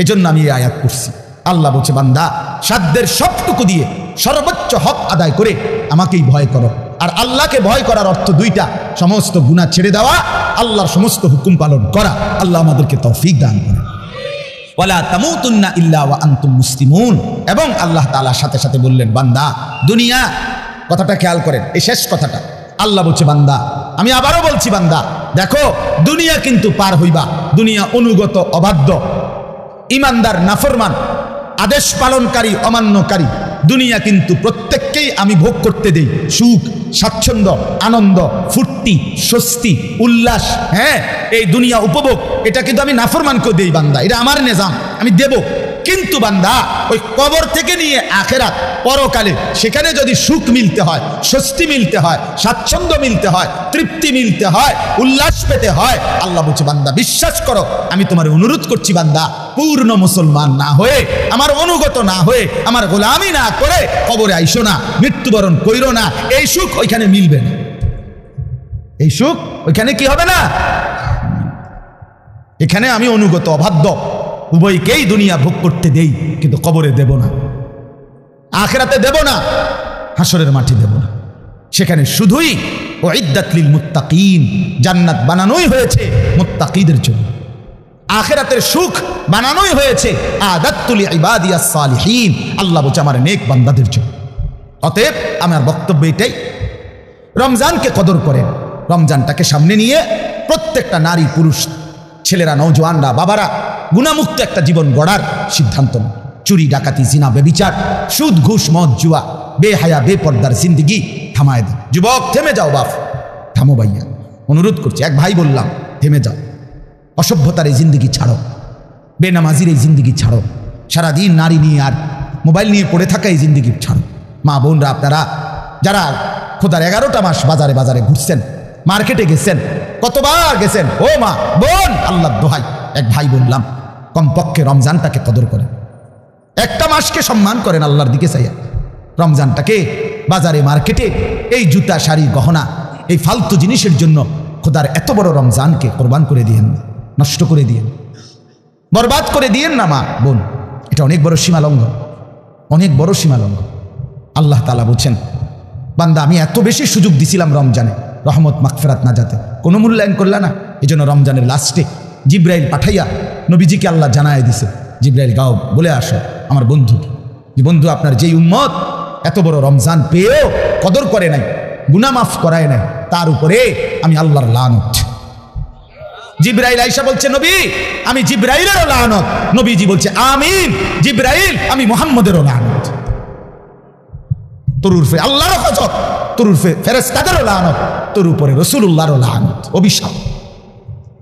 এজন্য আমি এই আয়াত করছি। আল্লাহ বলছে বান্দা সাধ্যের সবটুকু দিয়ে সর্বোচ্চ হক আদায় করে আমাকেই ভয় করো। আর আল্লাহকে ভয় করার অর্থ দুইটা, সমস্ত গুনাহ ছেড়ে দেওয়া, আল্লাহর সমস্ত হুকুম পালন করা। আল্লাহ আমাদেরকে তৌফিক দান করে। ওয়ালা তামুতুন্না ইল্লা ওয়া আনতুম মুসলিমুন। এবং আল্লাহ তাআলা সাথে সাথে বললেন বান্দা দুনিয়া, কথাটা খেয়াল করেন, এই শেষ কথাটা। আল্লাহ বলছে বান্দা, আমি আবারও বলছি বান্দা দেখো, দুনিয়া কিন্তু পার হইবা। দুনিয়া অনুগত, অবাধ্য, ইমানদার, নাফরমান, আদেশ পালনকারী, অমান্যকারী, দুনিয়া কিন্তু প্রত্যেককেই আমি ভোগ করতে দেই। সুখ, স্বাচ্ছন্দ্য, আনন্দ, ফুর্তি, স্বস্তি, উল্লাস, হ্যাঁ, এই দুনিয়া উপভোগ, এটা কিন্তু আমি নাফরমানকেও দেই বান্দা, এটা আমার নিজাম, আমি দেব। কিন্তু বান্দা ওই কবর থেকে নিয়ে আখেরাত, পরকালে, সেখানে যদি সুখ মিলতে হয়, স্বস্তি মিলতে হয়, স্বাচ্ছন্দ্য মিলতে হয়, তৃপ্তি মিলতে হয়, উল্লাস পেতে হয়, আল্লাহ বলছে বান্দা বিশ্বাস করো, আমি তোমার অনুরোধ করছি বান্দা, পূর্ণ মুসলমান না হয়ে, আমার অনুগত না হয়ে, আমার গোলামি না করে কবরে আইসো না, মৃত্যুবরণ কইরো না। এই সুখ ওইখানে মিলবে না, এই সুখ ওইখানে কি হবে না। এখানে আমি অনুগত, অবাধ্য উভয়কেই দুনিয়া ভোগ করতে দেই, কিন্তু কবরে দেব না, আখিরাতে দেব না, হাসরের মাঠে দেব না। সেখানে শুধুই উইদ্দাত লিল মুত্তাকিন, জান্নাত বানানোই হয়েছে মুত্তাকিদের জন্য, আখিরাতের সুখ বানানোই হয়েছে আদাত্তু লিইবাদিয়াস সালিহিন, আল্লাহ বলছে আমার নেক বান্দাদের জন্য। অতএব আমার বক্তব্য এটাই, রমজানকে কদর করেন। রমজানটাকে সামনে নিয়ে প্রত্যেকটা নারী, পুরুষ, ছেলেরা, নওজোয়ানরা, বাবারা গুনাহমুক্ত একটা জীবন গড়ার সিদ্ধান্ত নেন। চুরি, ডাকাতি, জিনা, ব্যভিচার, সুদ, ঘুষ, মদ, জুয়া, বেহায়া, বেপর্দার জিন্দিগি থামায় দেন। যুবক থেমে যাও, বাপ থামো ভাইয়া, অনুরোধ করছি। এক ভাই বললাম থেমে যাও, অসভ্যতার এই জিন্দিগি ছাড়ো, বেনামাজির এই জিন্দিগি ছাড়ো, সারাদিন নারী নিয়ে আর মোবাইল নিয়ে পড়ে থাকা এই জিন্দিগি ছাড়ো। মা বোনরা, আপনারা যারা খোদার 11টা মাস বাজারে বাজারে ঘুরছেন, মার্কেটে গেছেন, কতবার গেছেন, ও মা বোন, আল্লাহর দোহাই, এক ভাই বললাম কমপক্ষে রমজানটাকে কদর করেন, একটা মাসকে সম্মান করেন আল্লাহর দিকে চাইয়া। রমজানটাকে বাজারে মার্কেটে এই জুতা, শাড়ি, গহনা, এই ফালতু জিনিসের জন্য খোদার এত বড় রমজানকে কোরবান করে দিয়েন, নষ্ট করে দিয়েন, বরবাদ করে দিয়েন না মা বোন। এটা অনেক বড় সীমালঙ্ঘন, অনেক বড় সীমালঙ্ঘন। আল্লাহ তাআলা বলছেন বান্দা আমি এত বেশি সুযোগ দিছিলাম রমজানে, রহমত মাগফিরাত নাজাতে, কোনো মূল্যায়ন করলা না। এই জন্য রমজানের লাস্টে জিব্রাইল পাঠাইয়া নবীজিকে আল্লাহ জানায় দিছে, জিব্রাইল গাও বলে আসো আমার বন্ধু, যে বন্ধু আপনার যেই উম্মত এত বড় রমজান পেয়েও কদর করে নাই, গুনাহ মাফ করায় নাই, তার উপরে আমি আল্লাহর লানত। জিব্রাইল আয়েশা বলছে নবী আমি জিব্রাইলেরও লানত, নবীজি বলছে আমিন। জিব্রাইল আমি মুহাম্মদেরও লানত। তোর উরফে আল্লাহর গজব, তোর উরফে ফেরেশতাদেরও লানত, তোর উপরে রাসূলুল্লাহরও লানত, অভিশাপ,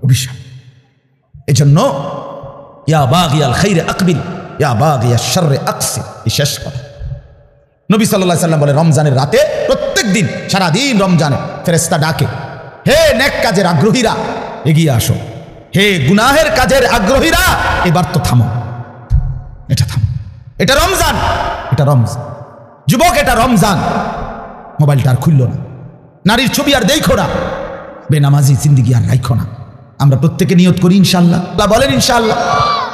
অভিশাপ। এজন্য ইয়া বাগিয়াল খাইরে আকবিল, ইয়া বাগিয়াশ শাররে আকসির, এই শেষ কথা। নবী সাল্লাল্লাহু আলাইহি সাল্লাম বলে রমজানের রাতে প্রত্যেক দিন, সারাদিন রমজানে ফেরেশতা ডাকে, হে নেক কাজের আগ্রহীরা এগিয়ে আসো, হে গুনাহের কাজের আগ্রহীরা এবার তো থামো, এটা থামো, এটা রমজান, এটা রমজান। যুবক এটা রমজান, মোবাইলটা আর খুললো না, নারীর ছবি আর দেখো না, বেনামাজি জিন্দিগি আর রাখো না। আমরা প্রত্যেকে নিয়ত করি ইনশাআল্লাহ, বলেন ইনশাআল্লাহ।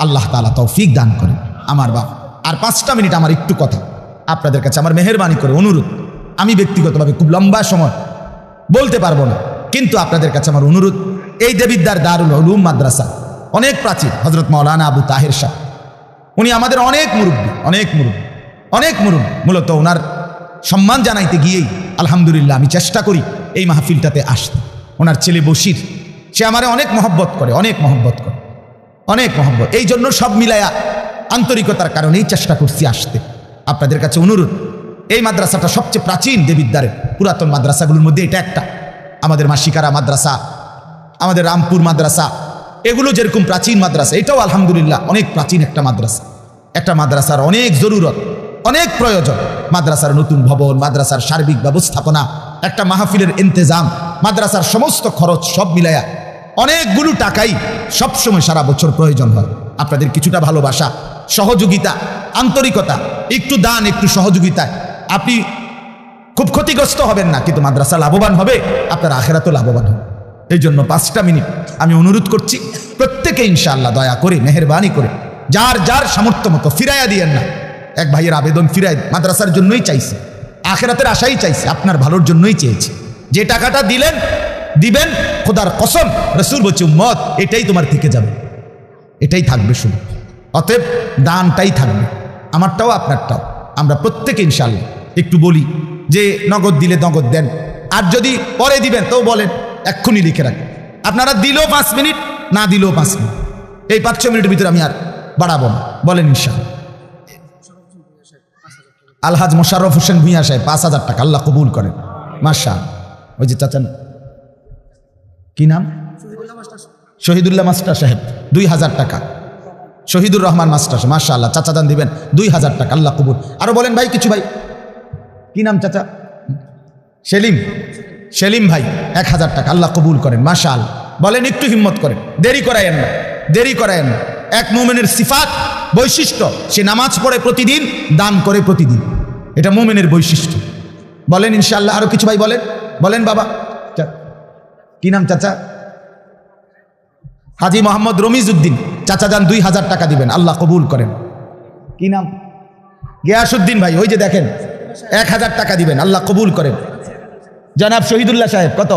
আল্লাহ তাআলা তৌফিক দান করেন। আমার বাপ আর 5টা মিনিট আমার একটু কথা আপনাদের কাছে আমার মেহেরবানি করে অনুরোধ, আমি ব্যক্তিগতভাবে খুব লম্বা সময় বলতে পারবো না, কিন্তু আপনাদের কাছে আমার অনুরোধ, এই দেবিদ্দার দারুল উলুম মাদ্রাসা অনেক প্রাচীন, হযরত মাওলানা আবু তাহের শাহ, উনি আমাদের অনেক মুরব্বী, অনেক মুরব্বী, অনেক মুরব্বী। মূলত ওনার সম্মান জানাইতে গিয়েই আলহামদুলিল্লাহ আমি চেষ্টা করি এই মাহফিলটাতে আসতে। ওনার ছেলে বশির, সে আমারে অনেক মহব্বত করে, অনেক মহব্বত করে। অনেক মহব্বত। এই জন্য সব মিলায়া আন্তরিকতার কারণেই চেষ্টা করছি আসতে। আপনাদের কাছে অনুরোধ, এই মাদ্রাসাটা সবচেয়ে প্রাচীন দেবিদ্বারের পুরাতন মাদ্রাসাগুলোর মধ্যে এটা একটা। আমাদের মাসিকারা মাদ্রাসা, আমাদের রামপুর মাদ্রাসা, এগুলো যেরকম প্রাচীন মাদ্রাসা, এটাও আলহামদুলিল্লাহ অনেক প্রাচীন একটা মাদ্রাসা। একটা মাদ্রাসার অনেক জরুরত, অনেক প্রয়োজন। মাদ্রাসার নতুন ভবন, মাদ্রাসার সার্বিক ব্যবস্থাপনা, একটা মাহফিলের ইন্তেজাম, মাদ্রাসার সমস্ত খরচ সব মিলায়া অনেকগুলো টাকাই সবসময় সারা বছর প্রয়োজন হয়। আপনাদের কিছুটা ভালোবাসা, সহযোগিতা, আন্তরিকতা, একটু দান, একটু সহযোগিতায় আপনি খুব ক্ষতিগ্রস্ত হবেন না, কিন্তু মাদ্রাসা লাভবান হবে, আপনার আখেরাতও লাভবান হবে। এই জন্য 5টা মিনিট আমি অনুরোধ করছি, প্রত্যেকে ইনশাআল্লাহ দয়া করে, মেহেরবানি করে, যার যার সামর্থ্য মতো ফিরাইয়া দিয়েন না। এক ভাইয়ের আবেদন ফিরাই, মাদ্রাসার জন্যই চাইছে, আখেরাতের আশাই চাইছে, আপনার ভালোর জন্যই চেয়েছে। যে টাকাটা দিলেন দিবেন, খোদার কসম, রাসূল বলছে উম্মত এটাই তোমার থেকে যাবে, এটাই থাকবে শুধু। অতএব দানটাই থাকবে, আমারটাও আপনারটাও। আমরা প্রত্যেকে ইনশাআল্লাহ একটু বলি যে নগদ দিলে নগদ দেন, আর যদি পরে দিবেন তো বলেন, এক্ষুনি লিখে রাখেন। আপনারা দিলেও 5 মিনিট, না দিলেও 5 মিনিট, এই 5-6 মিনিটের ভিতরে আমি আর বাড়াবো না, বলেন ইনশাআল্লাহ। আলহাজ মোশাররফ হোসেন ভূঁইয়া সাহেব 5,000 টাকা, আল্লাহ কবুল করেন। মাশাআল্লাহ। ওই যে চাচা, কি নাম? শহীদুল্লাহ মাস্টার সাহেব 2,000 টাকা। শহীদুর রহমান মাস্টার, মাশাআল্লাহ, চাচা দান দিবেন 2,000 টাকা, আল্লাহ কবুল। আরো বলেন ভাই কিছু, ভাই কি নাম চাচা? সেলিম ভাই 1,000 টাকা, আল্লাহ কবুল করেন। মাশাআল্লাহ। বলেন একটু হিম্মত করেন, দেরি করায়েন না, দেরি করায়েন না। এক মুমিনের সিফাত, বৈশিষ্ট্য, সে নামাজ পড়ে প্রতিদিন, দান করে প্রতিদিন, এটা মুমিনের বৈশিষ্ট্য। বলেন ইনশাআল্লাহ। আরো কিছু ভাই বলেন, বলেন বাবা। কি নাম চাচা? হাজি মোহাম্মদ রমিজ উদ্দিন, চাচা যান 2,000 টাকা দিবেন, আল্লাহ কবুল করেন। কি নাম? গিয়াসউদ্দিন ভাই, ওই যে দেখেন 1,000 টাকা দিবেন, আল্লাহ কবুল করেন। জনাব শহীদুল্লাহ সাহেব কত?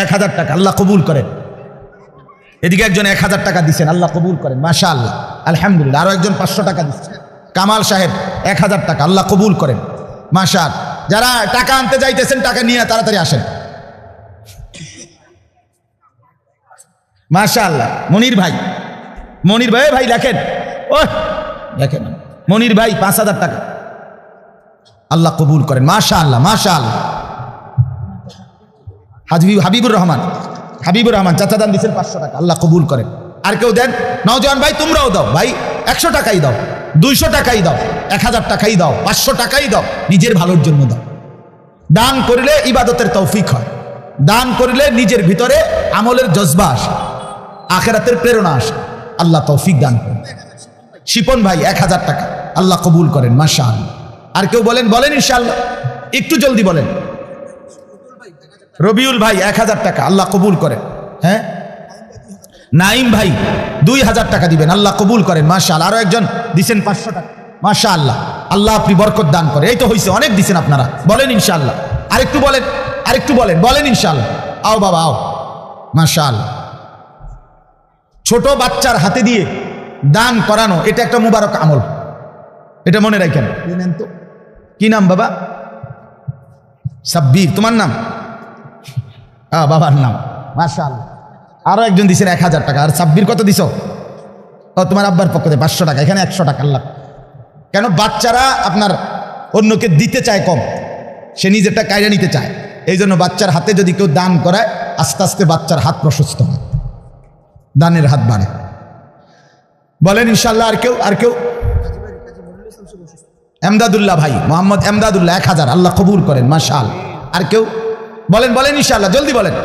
1,000 টাকা, আল্লাহ কবুল করেন। এদিকে একজন 1,000 টাকা দিচ্ছেন, আল্লাহ কবুল করেন। মাশাআল্লাহ, আলহামদুলিল্লাহ। আরো একজন 500 টাকা দিচ্ছেন, কামাল সাহেব 1,000 টাকা, আল্লাহ কবুল করেন। মাশাআল্লাহ। যারা টাকা আনতে যাইতেছেন, টাকা নিয়ে তাড়াতাড়ি আসেন। মাশাআল্লাহ। মনির ভাই, ভাই লেখেন, ও দেখেন, মনির ভাই 5,000 টাকা, আল্লাহ কবুল করেন। মাশাআল্লাহ, মাশাআল্লাহ। হাবিবুর রহমান চাচা দান দিচ্ছেন 500 টাকা, আল্লাহ কবুল করেন। আর কেউ দেন? নওজোয়ান ভাই তোমরাও দাও, ভাই 100 টাকাই দাও, 200 টাকাই দাও, 1,000 টাকাই দাও, 500 টাকাই দাও, নিজের ভালোর জন্য দাও। দান করলে ইবাদতের তৌফিক হয়, দান করলে নিজের ভিতরে আমলের জজবা আসে, আখেরাতের প্রেরণা আসে। আল্লাহ তৌফিক দান করেন। শিপন ভাই 1,000 টাকা, আল্লাহ কবুল করেন। মাশাআল্লাহ। আর কেউ বলেন, বলেন ইনশাআল্লাহ, একটু জলদি বলেন। রবিউল ভাই 1,000 টাকা, আল্লাহ কবুল করেন। হ্যাঁ, নাইম ভাই 2,000 টাকা দিবেন, আল্লাহ কবুল করেন। মাশাআল্লাহ। আরো একজন দিছেন 500 টাকা, মাশাআল্লাহ, আল্লাহ আপনি বরকত দান করে। এই তো হয়েছে, অনেক দিছেন আপনারা, বলেন ইনশাআল্লাহ। আরেকটু বলেন, আরেকটু বলেন, বলেন ইনশাআল্লাহ। আও বাবা আও, মাশাআল্লাহ। ছোট বাচ্চার হাতে দিয়ে দান করানো, এটা একটা মুবারক আমল, এটা মনে রাখেন। তো কি নাম বাবা? সাব্বির, তোমার নাম? বাবার নাম, মাশাআল্লাহ। আরো একজন দিছেন 1,000 টাকা। আর সাব্বির কত দিছো? ও তোমার আব্বার পক্ষ থেকে 500 টাকা, এখানে 100 টাকা। আল্লাহ, কেন বাচ্চারা আপনার অন্যকে দিতে চায় কম, সে নিজেরটা কায়রা নিতে চায়। এই জন্য বাচ্চার হাতে যদি কেউ দান করায়, আস্তে আস্তে বাচ্চার হাত প্রশস্ত হয়, দানের হাত বাড়ে। বলেন ইনশাআল্লাহ। আর কেউ? আর কেউ? এমদাদুল্লাহ ভাই, মোহাম্মদ এমদাদুল্লাহ 1,000, আল্লাহ কবুল করেন। মাশাআল্লাহ। আর কেউ? বলেন, বলেন ইনশাআল্লাহ, জলদি বলেন,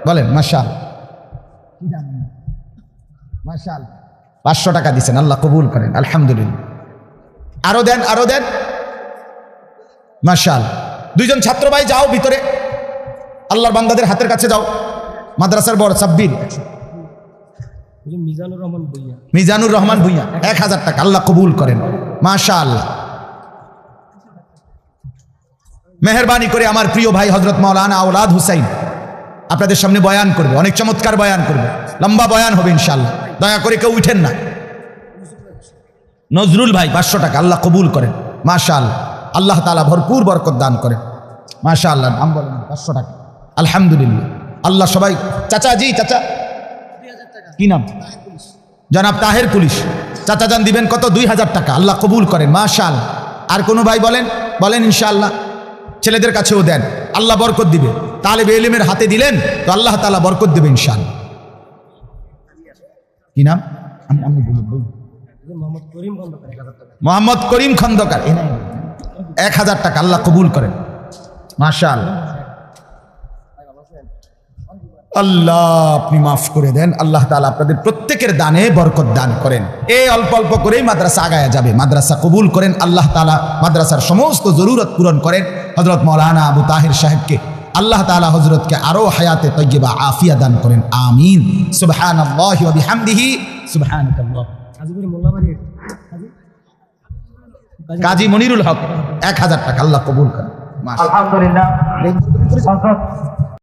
বলেন। মাশাআল্লাহ, মাশাআল্লাহ। 500 টাকা দিচ্ছেন, আল্লাহ কবুল করেন। আলহামদুলিল্লাহ। আরো দেন, আরো দেন। মাশাআল্লাহ। 2জন ছাত্র ভাই যাও ভিতরে, আল্লাহর বান্দাদের হাতের কাছে যাও। মাদ্রাসার বড় সাব্বির, মিজানুর রহমান ভূঁইয়া 1,000 টাকা, আল্লাহ কবুল করেন। মাশাআল্লাহ। মেহরবানি করে আমার প্রিয় ভাই হযরত মাওলানা আওলাদ হুসাইন আপনাদের সামনে বয়ান করবে, অনেক চমৎকার বয়ান করবে, লম্বা বয়ান হবে ইনশাআল্লাহ। দয়া করে কেউ উঠেন না। নজরুল ভাই 500 টাকা, আল্লাহ কবুল করেন। মাশাআল্লাহ, আল্লাহ তাআলা ভরপুর বরকত দান করেন। মাশাআল্লাহ। নাম বলেন? 500 টাকা, আলহামদুলিল্লাহ। আল্লাহ সবাই। চাচা জি, চাচা কি নাম? জনাব তাহের পুলিশ চাচা যান দিবেন কত? 2000 টাকা। আল্লাহ কবুল করেন, মাশাআল্লাহ। আর কোনো ভাই বলেন বলেন ইনশাআল্লাহ। ছেলেদের কাছেও দেন, আল্লাহ বরকত দিবে। তালেবে ইলমের হাতে দিলেন তো আল্লাহ তাআলা বরকত দেবে ইনশাআল্লাহ। কি নাম? মোহাম্মদ করিম খন্দকার, 1000 টাকা। আল্লাহ কবুল করেন, মাশাআল্লাহ। আল্লাহ আপনি মাফ করে দেন। আল্লাহ তাআলা আপনাদের প্রত্যেকের দানে বরকত দান করেন। এই অল্প অল্প করেই মাদ্রাসা আগায়া যাবে। মাদ্রাসা কবুল করেন আল্লাহ তাআলা, মাদ্রাসার সমস্ত জরুরত পূরণ করেন। হযরত মাওলানা আবু তাহির সাহেবকে আল্লাহ তাআলা হযরতকে আরো হায়াতে তয়্যিবা আফিয়া দান করেন, আমিন। সুবহানাল্লাহি ওয়া বিহামদিহি সুবহানাকাল্লাহ। কাজী মনিরুল হক 1000 টাকা। আল্লাহ কবুল করেন, মাশাআল্লাহ। আলহামদুলিল্লাহ।